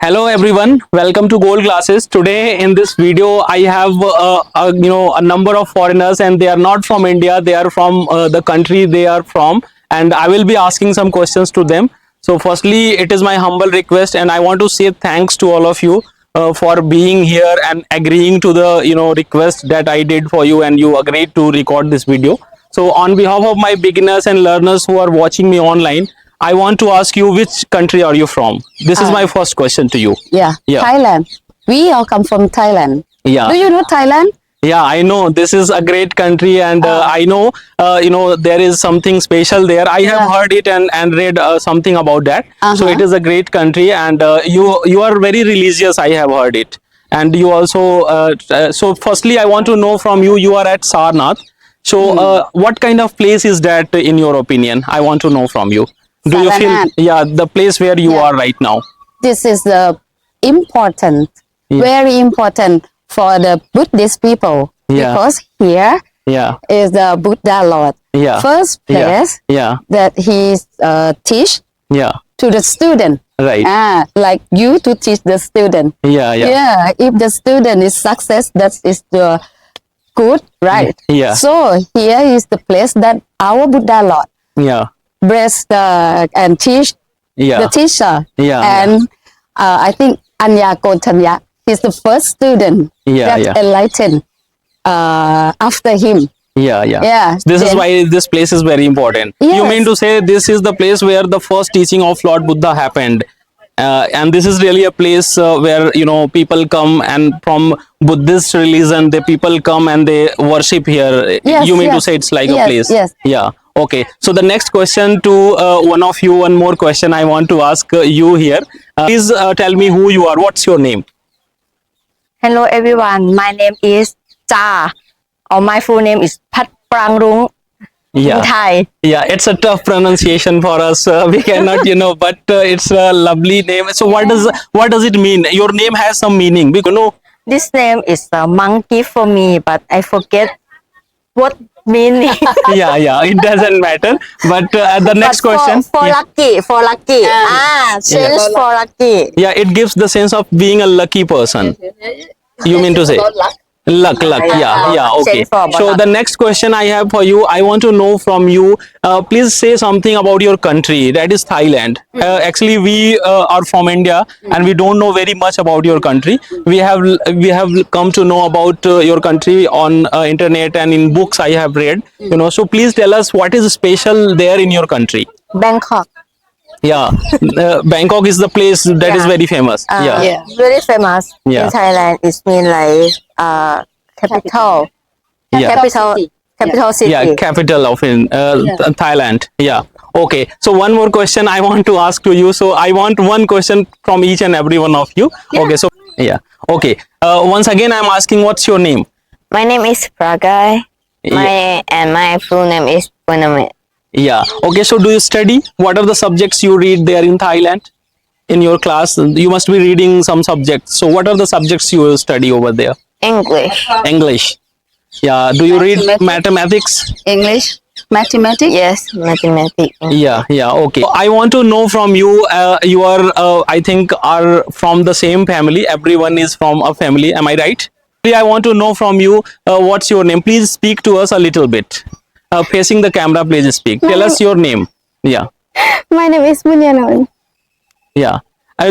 Hello everyone, welcome to Gold Glasses. Today in this video I have a number of foreigners, and they are not from India. They are from the country they are from, and I will be asking some questions to them. So firstly, it is my humble request, and I want to say thanks to all of you for being here and agreeing to the request that I did for you, and you agreed to record this video. So on behalf of my beginners and learners who are watching me online, I want to ask you, which country are you from? This is my first question to you. Yeah, Thailand. We all come from Thailand. Yeah. Do you know Thailand? Yeah, I know this is a great country, and I know there is something special there. I have heard it and read something about that. So it is a great country, and you are very religious. I have heard it, and you also. So firstly, I want to know from you. You are at Sarnath. So what kind of place is that in your opinion? I want to know from you. Do you feel the place where you are right now? This is the important, very important for the Buddhist people, because here is the Buddha Lord. First place that he teach to the student. Right. Like you to teach the student. Yeah. If the student is success, that is the good, right? Yeah. So here is the place that our Buddha Lord bless and teach the teacher. And I think Anya Kotanya is the first student that enlightened after him. This is why this place is very important. You mean to say this is the place where the first teaching of Lord Buddha happened, and this is really a place where people come, and from Buddhist religion the people come and they worship here. You mean to say it's like a place? Yeah. Okay, so the next question to one more question I want to ask you here. Please tell me who you are. What's your name? Hello everyone, my name is Cha, or my full name is Pat Prangrung in Thai. Yeah, it's a tough pronunciation for us. We cannot, but it's a lovely name. So what does it mean? Your name has some meaning. This name is a monkey for me, but I forget what meaning. It doesn't matter. But the next question. For lucky. Change for lucky. Yeah, it gives the sense of being a lucky person. You mean to say? Luck. Yeah. Okay. So the next question I have for you, I want to know from you. Please say something about your country. That is Thailand. Actually, we are from India, and we don't know very much about your country. We have come to know about your country on internet and in books I have read. So please tell us what is special there in your country. Bangkok. Yeah, Bangkok is the place that is very famous. Very famous in Thailand. It means like capital. Capital city. Yeah, capital of Thailand. Yeah. Okay. So one more question I want to ask to you. So I want one question from each and every one of you. Okay. So Okay. Once again, I'm asking, what's your name? My name is Pragai. My full name is Panamet. Yeah. Okay. So do you study? What are the subjects you read there in Thailand? In your class, you must be reading some subjects. So what are the subjects you study over there? English. Yeah. Do you read mathematics? English, mathematics. Yes, mathematics. Yeah. Okay. I want to know from you. You are, I think, are from the same family. Everyone is from a family. Am I right? I want to know from you. What's your name? Please speak to us a little bit. Facing the camera, please speak. Tell us your name. Yeah. My name is Munyanon. Yeah.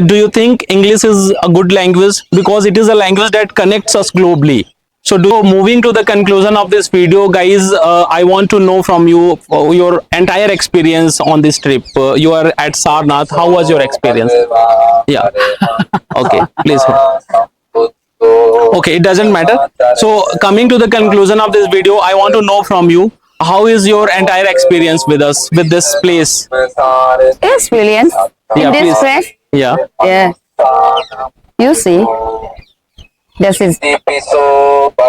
Do you think English is a good language? Because it is a language that connects us globally. So moving to the conclusion of this video, guys, I want to know from you your entire experience on this trip. You are at Sarnath. How was your experience? Yeah. Okay, please. Okay, it doesn't matter. So coming to the conclusion of this video, I want to know from you, how is your entire experience with us, with this place? Experience in this place. Yeah. You see, this is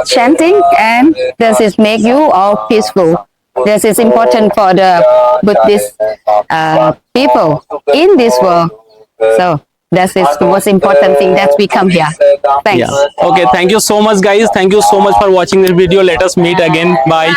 chanting, and this is make you all peaceful. This is important for the Buddhist people in this world. So that is the most important thing that we come here. Thanks. Okay, thank you so much, guys. Thank you so much for watching this video. Let us meet again. Bye.